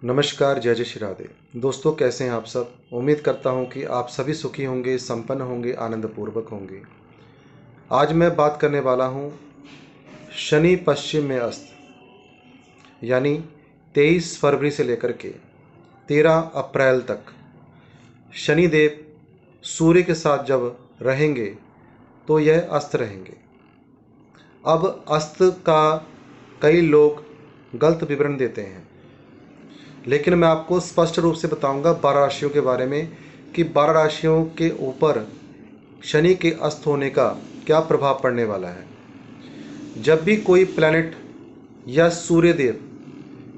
नमस्कार, जय जय श्री राधे। दोस्तों, कैसे हैं आप सब? उम्मीद करता हूं कि आप सभी सुखी होंगे, संपन्न होंगे, आनंदपूर्वक होंगे। आज मैं बात करने वाला हूं शनि पश्चिम में अस्त, यानी 23 फरवरी से लेकर के 13 अप्रैल तक शनिदेव सूर्य के साथ जब रहेंगे तो यह अस्त रहेंगे। अब अस्त का कई लोग गलत विवरण देते हैं, लेकिन मैं आपको स्पष्ट रूप से बताऊंगा 12 राशियों के बारे में कि 12 राशियों के ऊपर शनि के अस्त होने का क्या प्रभाव पड़ने वाला है। जब भी कोई प्लैनेट या सूर्यदेव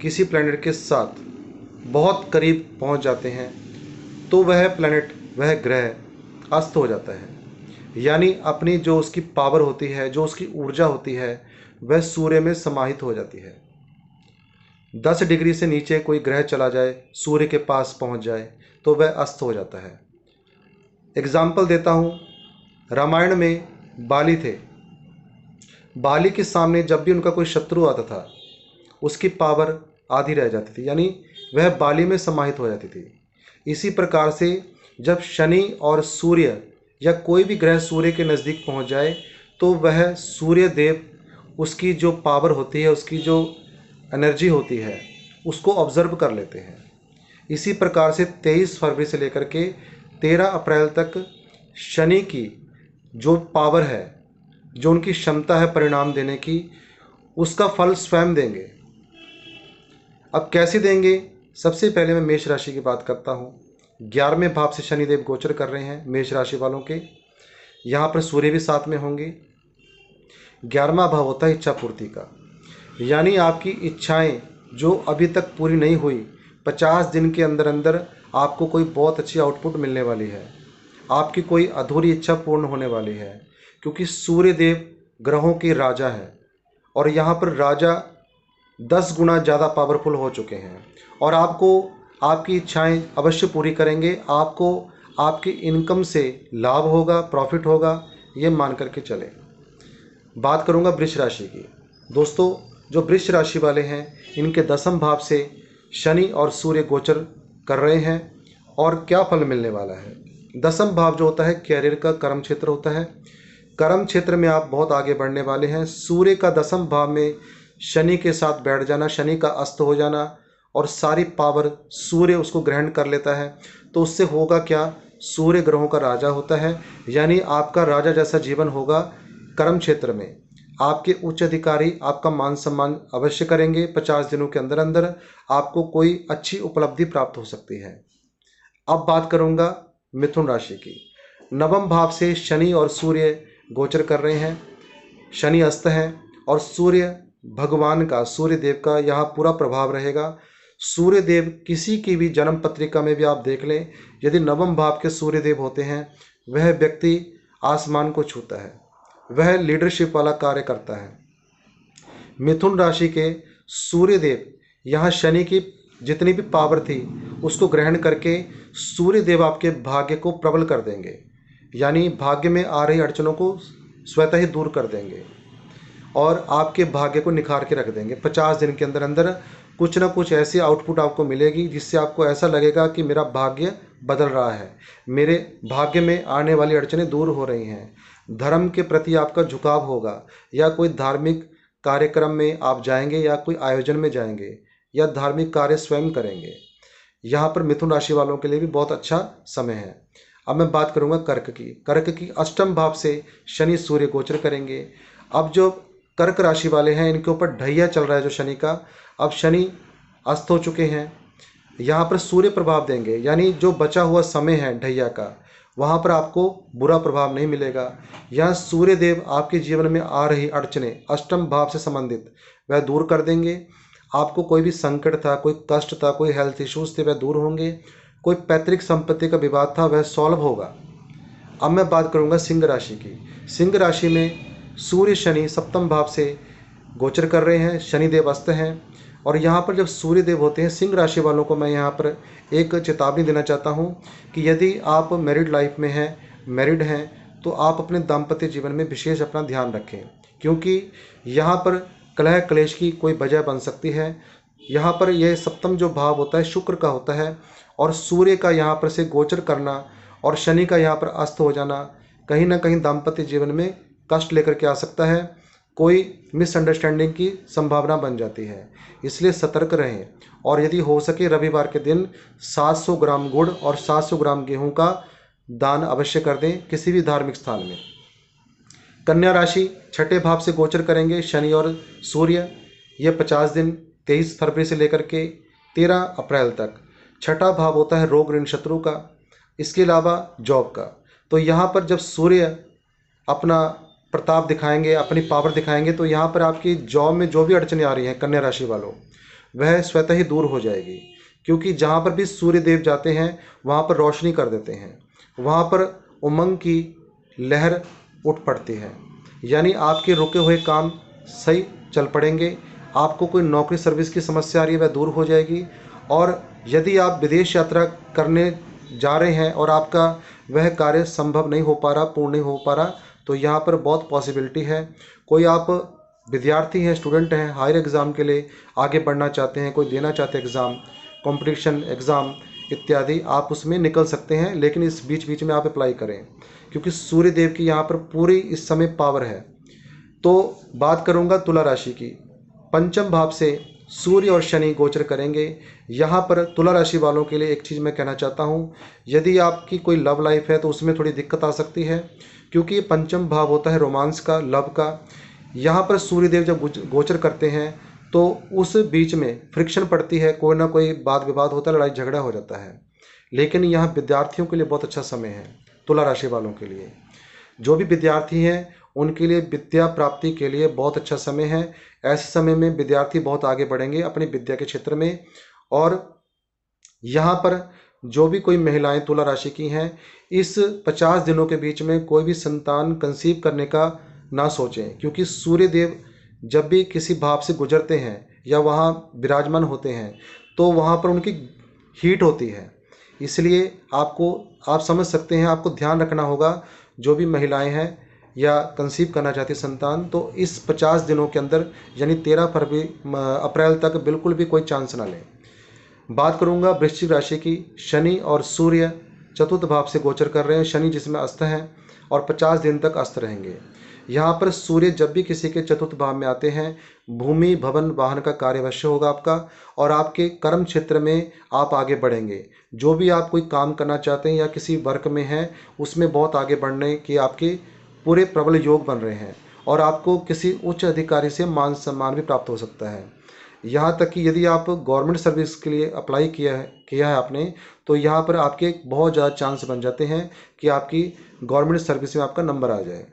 किसी प्लैनेट के साथ बहुत करीब पहुंच जाते हैं तो वह प्लैनेट, वह ग्रह अस्त हो जाता है, यानी अपनी जो उसकी पावर होती है, जो उसकी ऊर्जा होती है, वह सूर्य में समाहित हो जाती है। 10 डिग्री से नीचे कोई ग्रह चला जाए, सूर्य के पास पहुंच जाए तो वह अस्त हो जाता है। एग्जाम्पल देता हूं, रामायण में बाली थे। बाली के सामने जब भी उनका कोई शत्रु आता था उसकी पावर आधी रह जाती थी, यानी वह बाली में समाहित हो जाती थी। इसी प्रकार से जब शनि और सूर्य या कोई भी ग्रह सूर्य के नज़दीक पहुंच जाए तो वह सूर्य देव उसकी जो पावर होती है, उसकी जो एनर्जी होती है, उसको ऑब्जर्व कर लेते हैं। इसी प्रकार से 23 फरवरी से लेकर के 13 अप्रैल तक शनि की जो पावर है, जो उनकी क्षमता है परिणाम देने की, उसका फल स्वयं देंगे। अब कैसे देंगे? सबसे पहले मैं मेष राशि की बात करता हूँ। 11वें भाव से शनिदेव गोचर कर रहे हैं मेष राशि वालों के। यहाँ पर सूर्य भी साथ में होंगे। 11वां भाव होता है इच्छा पूर्ति का, यानी आपकी इच्छाएं जो अभी तक पूरी नहीं हुई, 50 दिन के अंदर अंदर आपको कोई बहुत अच्छी आउटपुट मिलने वाली है। आपकी कोई अधूरी इच्छा पूर्ण होने वाली है, क्योंकि सूर्य देव ग्रहों के राजा है और यहाँ पर राजा 10 गुना ज़्यादा पावरफुल हो चुके हैं और आपको आपकी इच्छाएं अवश्य पूरी करेंगे। आपको आपकी इनकम से लाभ होगा, प्रॉफिट होगा, ये मान करके चले। बात करूंगा वृष राशि की। दोस्तों, जो वृष राशि वाले हैं, इनके 10वें भाव से शनि और सूर्य गोचर कर रहे हैं और क्या फल मिलने वाला है। 10वां भाव जो होता है कैरियर का कर्म क्षेत्र होता है। कर्म क्षेत्र में आप बहुत आगे बढ़ने वाले हैं। सूर्य का 10वां भाव में शनि के साथ बैठ जाना, शनि का अस्त हो जाना और सारी पावर सूर्य उसको ग्रहण कर लेता है, तो उससे होगा क्या? सूर्य ग्रहों का राजा होता है, यानी आपका राजा जैसा जीवन होगा। कर्म क्षेत्र में आपके उच्च अधिकारी आपका मान सम्मान अवश्य करेंगे। 50 दिनों के अंदर अंदर आपको कोई अच्छी उपलब्धि प्राप्त हो सकती है। अब बात करूंगा मिथुन राशि की। 9वें भाव से शनि और सूर्य गोचर कर रहे हैं। शनि अस्त है और सूर्य भगवान का, सूर्य देव का यहाँ पूरा प्रभाव रहेगा। सूर्य देव किसी की भी जन्म पत्रिका में भी आप देख लें, यदि 9वें भाव के सूर्य देव होते हैं, वह व्यक्ति आसमान को छूता है, वह लीडरशिप वाला कार्य करता है। मिथुन राशि के सूर्य देव यहाँ शनि की जितनी भी पावर थी उसको ग्रहण करके सूर्य देव आपके भाग्य को प्रबल कर देंगे, यानी भाग्य में आ रही अड़चनों को स्वतः ही दूर कर देंगे और आपके भाग्य को निखार के रख देंगे। 50 दिन के अंदर अंदर कुछ ना कुछ ऐसी आउटपुट आपको मिलेगी जिससे आपको ऐसा लगेगा कि मेरा भाग्य बदल रहा है, मेरे भाग्य में आने वाली अड़चनें दूर हो रही हैं। धर्म के प्रति आपका झुकाव होगा, या कोई धार्मिक कार्यक्रम में आप जाएंगे या कोई आयोजन में जाएंगे या धार्मिक कार्य स्वयं करेंगे। यहाँ पर मिथुन राशि वालों के लिए भी बहुत अच्छा समय है। अब मैं बात करूँगा कर्क की। कर्क की 8वें भाव से शनि सूर्य गोचर करेंगे। अब जो कर्क राशि वाले हैं, इनके ऊपर ढैया चल रहा है जो शनि का। अब शनि अस्त हो चुके हैं, यहाँ पर सूर्य प्रभाव देंगे, यानी जो बचा हुआ समय है ढैया का, वहाँ पर आपको बुरा प्रभाव नहीं मिलेगा। यहाँ सूर्य देव आपके जीवन में आ रही अड़चनें 8वें भाव से संबंधित वह दूर कर देंगे। आपको कोई भी संकट था, कोई कष्ट था, कोई हेल्थ इश्यूज थे, वह दूर होंगे। कोई पैतृक संपत्ति का विवाद था, वह सॉल्व होगा। अब मैं बात करूंगा सिंह राशि की। सिंह राशि में सूर्य शनि 7वें भाव से गोचर कर रहे हैं, शनिदेव अस्त हैं और यहाँ पर जब सूर्य देव होते हैं, सिंह राशि वालों को मैं यहाँ पर एक चेतावनी देना चाहता हूँ कि यदि आप मैरिड लाइफ में हैं, मैरिड हैं, तो आप अपने दाम्पत्य जीवन में विशेष अपना ध्यान रखें, क्योंकि यहाँ पर कलह क्लेश की कोई वजह बन सकती है। यहाँ पर यह सप्तम जो भाव होता है शुक्र का होता है, और सूर्य का यहाँ पर से गोचर करना और शनि का यहाँ पर अस्त हो जाना कहीं ना कहीं दाम्पत्य जीवन में कष्ट लेकर के आ सकता है, कोई मिसअंडरस्टैंडिंग की संभावना बन जाती है। इसलिए सतर्क रहें, और यदि हो सके रविवार के दिन 700 ग्राम गुड़ और 700 ग्राम गेहूं का दान अवश्य कर दें किसी भी धार्मिक स्थान में। कन्या राशि छठे भाव से गोचर करेंगे शनि और सूर्य। ये 50 दिन 23 फरवरी से लेकर के 13 अप्रैल तक। छठा भाव होता है रोग ऋण शत्रु का, इसके अलावा जॉब का। तो यहाँ पर जब सूर्य अपना प्रताप दिखाएंगे, अपनी पावर दिखाएंगे, तो यहाँ पर आपकी जॉब में जो भी अड़चनें आ रही हैं कन्या राशि वालों, वह स्वतः ही दूर हो जाएगी, क्योंकि जहाँ पर भी सूर्य देव जाते हैं वहाँ पर रोशनी कर देते हैं, वहाँ पर उमंग की लहर उठ पड़ती है। यानी आपके रुके हुए काम सही चल पड़ेंगे, आपको कोई नौकरी सर्विस की समस्या आ रही है वह दूर हो जाएगी, और यदि आप विदेश यात्रा करने जा रहे हैं और आपका वह कार्य संभव नहीं हो पा रहा, पूर्ण नहीं हो पा रहा, तो यहाँ पर बहुत पॉसिबिलिटी है। कोई आप विद्यार्थी हैं, स्टूडेंट हैं, हायर एग्ज़ाम के लिए आगे बढ़ना चाहते हैं, कोई देना चाहते हैं एग्ज़ाम, कंपटीशन एग्ज़ाम इत्यादि, आप उसमें निकल सकते हैं। लेकिन इस बीच में आप अप्लाई करें, क्योंकि सूर्य देव की यहाँ पर पूरी इस समय पावर है। तो बात करूँगा तुला राशि की। पंचम भाव से सूर्य और शनि गोचर करेंगे। यहाँ पर तुला राशि वालों के लिए एक चीज़ मैं कहना चाहता हूँ, यदि आपकी कोई लव लाइफ है तो उसमें थोड़ी दिक्कत आ सकती है, क्योंकि ये पंचम भाव होता है रोमांस का, लव का। यहाँ पर सूर्यदेव जब गोचर करते हैं तो उस बीच में फ्रिक्शन पड़ती है, कोई ना कोई वाद विवाद होता है, लड़ाई झगड़ा हो जाता है। लेकिन यहाँ विद्यार्थियों के लिए बहुत अच्छा समय है, तुला राशि वालों के लिए। जो भी विद्यार्थी हैं उनके लिए विद्या प्राप्ति के लिए बहुत अच्छा समय है। ऐसे समय में विद्यार्थी बहुत आगे बढ़ेंगे अपनी विद्या के क्षेत्र में। और यहाँ पर जो भी कोई महिलाएं तुला राशि की हैं, इस 50 दिनों के बीच में कोई भी संतान कंसीव करने का ना सोचें, क्योंकि सूर्य देव जब भी किसी भाव से गुजरते हैं या वहाँ विराजमान होते हैं तो वहाँ पर उनकी हीट होती है। इसलिए आप समझ सकते हैं, आपको ध्यान रखना होगा, जो भी महिलाएं हैं या कंसीव करना चाहती संतान, तो इस 50 दिनों के अंदर यानी 13 फरवरी अप्रैल तक बिल्कुल भी कोई चांस ना लें। बात करूंगा वृश्चिक राशि की। शनि और सूर्य चतुर्थ भाव से गोचर कर रहे हैं, शनि जिसमें अस्त हैं और 50 दिन तक अस्त रहेंगे। यहाँ पर सूर्य जब भी किसी के चतुर्थ भाव में आते हैं, भूमि भवन वाहन का कार्य अवश्य होगा आपका, और आपके कर्म क्षेत्र में आप आगे बढ़ेंगे। जो भी आप कोई काम करना चाहते हैं या किसी वर्क में हैं, उसमें बहुत आगे बढ़ने के आपके पूरे प्रबल योग बन रहे हैं, और आपको किसी उच्च अधिकारी से मान सम्मान भी प्राप्त हो सकता है। यहाँ तक कि यदि आप गवर्नमेंट सर्विस के लिए अप्लाई किया है आपने, तो यहाँ पर आपके बहुत ज़्यादा चांस बन जाते हैं कि आपकी गवर्नमेंट सर्विस में आपका नंबर आ जाए।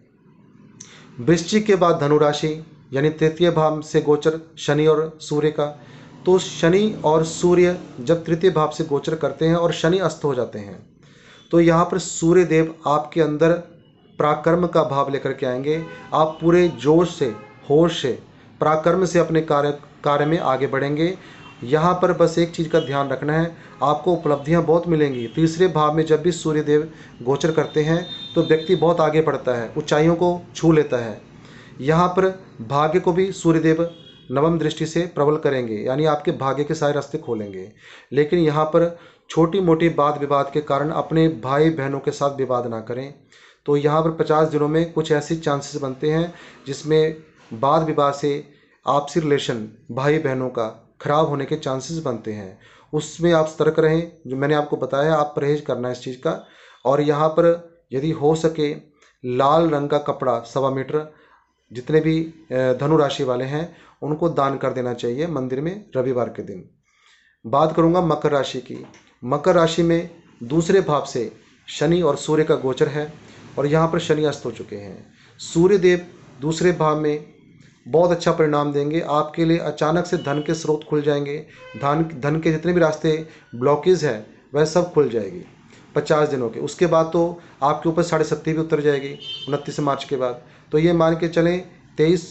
वृश्चिक के बाद धनु राशि यानी तृतीय भाव से गोचर शनि और सूर्य का। तो शनि और सूर्य जब तृतीय भाव से गोचर करते हैं और शनि अस्त हो जाते हैं, तो यहाँ पर सूर्य देव आपके अंदर पराक्रम का भाव लेकर के आएंगे। आप पूरे जोश से, होश से, पराक्रम से अपने कार्य में आगे बढ़ेंगे। यहाँ पर बस एक चीज़ का ध्यान रखना है, आपको उपलब्धियाँ बहुत मिलेंगी। तीसरे भाव में जब भी सूर्यदेव गोचर करते हैं तो व्यक्ति बहुत आगे बढ़ता है, ऊंचाइयों को छू लेता है। यहाँ पर भाग्य को भी सूर्यदेव नवम दृष्टि से प्रबल करेंगे, यानी आपके भाग्य के सारे रास्ते खोलेंगे। लेकिन यहाँ पर छोटी मोटी वाद विवाद के कारण अपने भाई बहनों के साथ विवाद ना करें। तो यहाँ पर 50 दिनों में कुछ ऐसी चांसेस बनते हैं जिसमें वाद विवाद से आपसी रिलेशन भाई बहनों का खराब होने के चांसेस बनते हैं। उसमें आप सतर्क रहें, जो मैंने आपको बताया आप परहेज करना है इस चीज़ का। और यहाँ पर यदि हो सके लाल रंग का कपड़ा 1.25 मीटर जितने भी धनु राशि वाले हैं उनको दान कर देना चाहिए मंदिर में रविवार के दिन। बात करूँगा मकर राशि की। मकर राशि में दूसरे भाव से शनि और सूर्य का गोचर है, और यहाँ पर शनि अस्त हो चुके हैं। सूर्य देव दूसरे भाव में बहुत अच्छा परिणाम देंगे आपके लिए। अचानक से धन के स्रोत खुल जाएंगे, धन के जितने भी रास्ते ब्लॉकेज है वह सब खुल जाएगी 50 दिनों के। उसके बाद तो आपके ऊपर 7.5 भी उतर जाएगी 29 मार्च के बाद। तो ये मान के चलें 23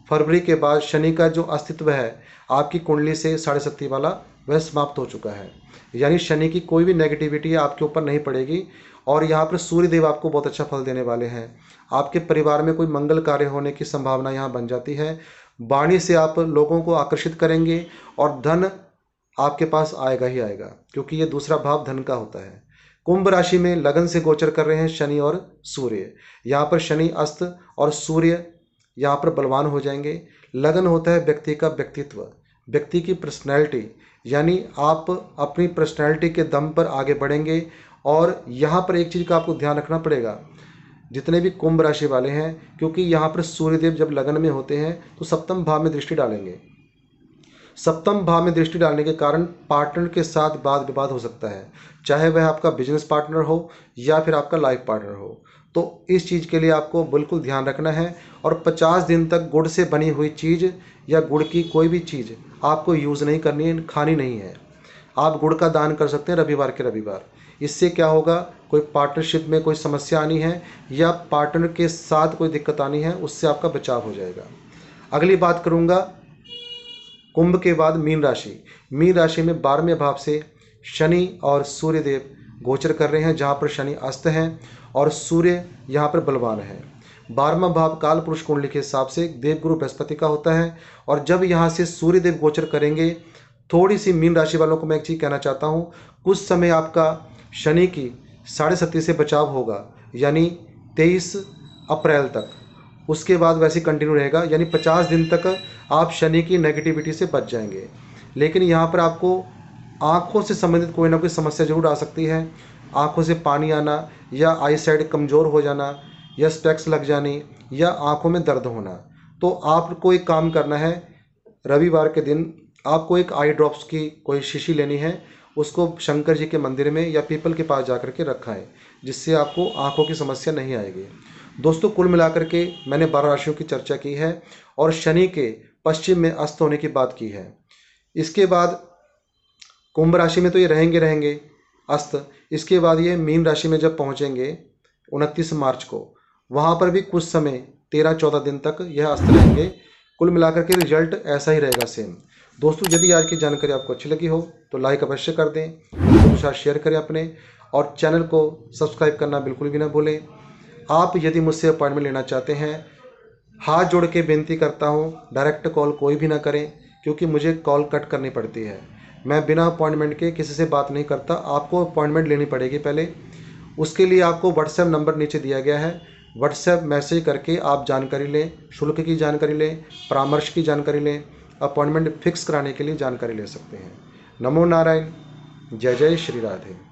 फरवरी के बाद शनि का जो अस्तित्व है आपकी कुंडली से 7.5 वाला वह समाप्त हो चुका है, यानी शनि की कोई भी नेगेटिविटी आपके ऊपर नहीं पड़ेगी। और यहाँ पर सूर्य देव आपको बहुत अच्छा फल देने वाले हैं। आपके परिवार में कोई मंगल कार्य होने की संभावना यहाँ बन जाती है। वाणी से आप लोगों को आकर्षित करेंगे और धन आपके पास आएगा ही आएगा, क्योंकि ये दूसरा भाव धन का होता है। कुंभ राशि में लगन से गोचर कर रहे हैं शनि और सूर्य। यहाँ पर शनि अस्त और सूर्य यहाँ पर बलवान हो जाएंगे। लगन होता है व्यक्ति का व्यक्तित्व, व्यक्ति की पर्सनैलिटी, यानी आप अपनी पर्सनैलिटी के दम पर आगे बढ़ेंगे। और यहाँ पर एक चीज़ का आपको ध्यान रखना पड़ेगा, जितने भी कुंभ राशि वाले हैं, क्योंकि यहाँ पर सूर्यदेव जब लगन में होते हैं तो सप्तम भाव में दृष्टि डालेंगे। सप्तम भाव में दृष्टि डालने के कारण पार्टनर के साथ वाद विवाद हो सकता है, चाहे वह आपका बिजनेस पार्टनर हो या फिर आपका लाइफ पार्टनर हो। तो इस चीज़ के लिए आपको बिल्कुल ध्यान रखना है। और 50 दिन तक गुड़ से बनी हुई चीज़ या गुड़ की कोई भी चीज़ आपको यूज़ नहीं करनी है, खानी नहीं है। आप गुड़ का दान कर सकते हैं रविवार के रविवार। इससे क्या होगा, कोई पार्टनरशिप में कोई समस्या आनी है या पार्टनर के साथ कोई दिक्कत आनी है, उससे आपका बचाव हो जाएगा। अगली बात करूँगा कुंभ के बाद मीन राशि। मीन राशि में 12वें भाव से शनि और सूर्य देव गोचर कर रहे हैं, जहाँ पर शनि अस्त हैं और सूर्य यहाँ पर बलवान है। 12वां भाव काल पुरुष कुंडली के हिसाब से देवगुरु बृहस्पति का होता है। और जब यहाँ से सूर्य देव गोचर करेंगे, थोड़ी सी मीन राशि वालों को मैं एक चीज़ कहना चाहता हूँ, कुछ समय आपका शनि की 7.5 से बचाव होगा, यानी 23 अप्रैल तक। उसके बाद वैसे कंटिन्यू रहेगा, यानी 50 दिन तक आप शनि की नेगेटिविटी से बच जाएंगे। लेकिन यहाँ पर आपको आँखों से संबंधित कोई ना कोई समस्या जरूर आ सकती है। आँखों से पानी आना या आई साइड कमज़ोर हो जाना या स्पेक्स लग जानी या आँखों में दर्द होना। तो आपको एक काम करना है, रविवार के दिन आपको एक आई ड्रॉप्स की कोई शीशी लेनी है, उसको शंकर जी के मंदिर में या पीपल के पास जाकर के रखा है, जिससे आपको आँखों की समस्या नहीं आएगी। दोस्तों, कुल मिलाकर के मैंने 12 राशियों की चर्चा की है और शनि के पश्चिम में अस्त होने की बात की है। इसके बाद कुंभ राशि में तो ये रहेंगे अस्त। इसके बाद ये मीन राशि में जब पहुंचेंगे 29 मार्च को, वहां पर भी कुछ समय 13-14 दिन तक यह अस्त रहेंगे। कुल मिलाकर के रिजल्ट ऐसा ही रहेगा सेम। दोस्तों, यदि आज की जानकारी आपको अच्छी लगी हो तो लाइक अवश्य कर दें, वीडियो के साथ शेयर करें अपने, और चैनल को सब्सक्राइब करना बिल्कुल भी ना भूलें। आप यदि मुझसे अपॉइंटमेंट लेना चाहते हैं, हाथ जोड़ के विनती करता हूं, डायरेक्ट कॉल कोई भी ना करें, क्योंकि मुझे कॉल कट करनी पड़ती है। मैं बिना अपॉइंटमेंट के किसी से बात नहीं करता, आपको अपॉइंटमेंट लेनी पड़ेगी पहले। उसके लिए आपको व्हाट्सएप नंबर नीचे दिया गया है, व्हाट्सएप मैसेज करके आप जानकारी लें, शुल्क की जानकारी लें, परामर्श की जानकारी लें, अपॉइंटमेंट फिक्स कराने के लिए जानकारी ले सकते हैं। नमो नारायण। जय जय श्री राधे।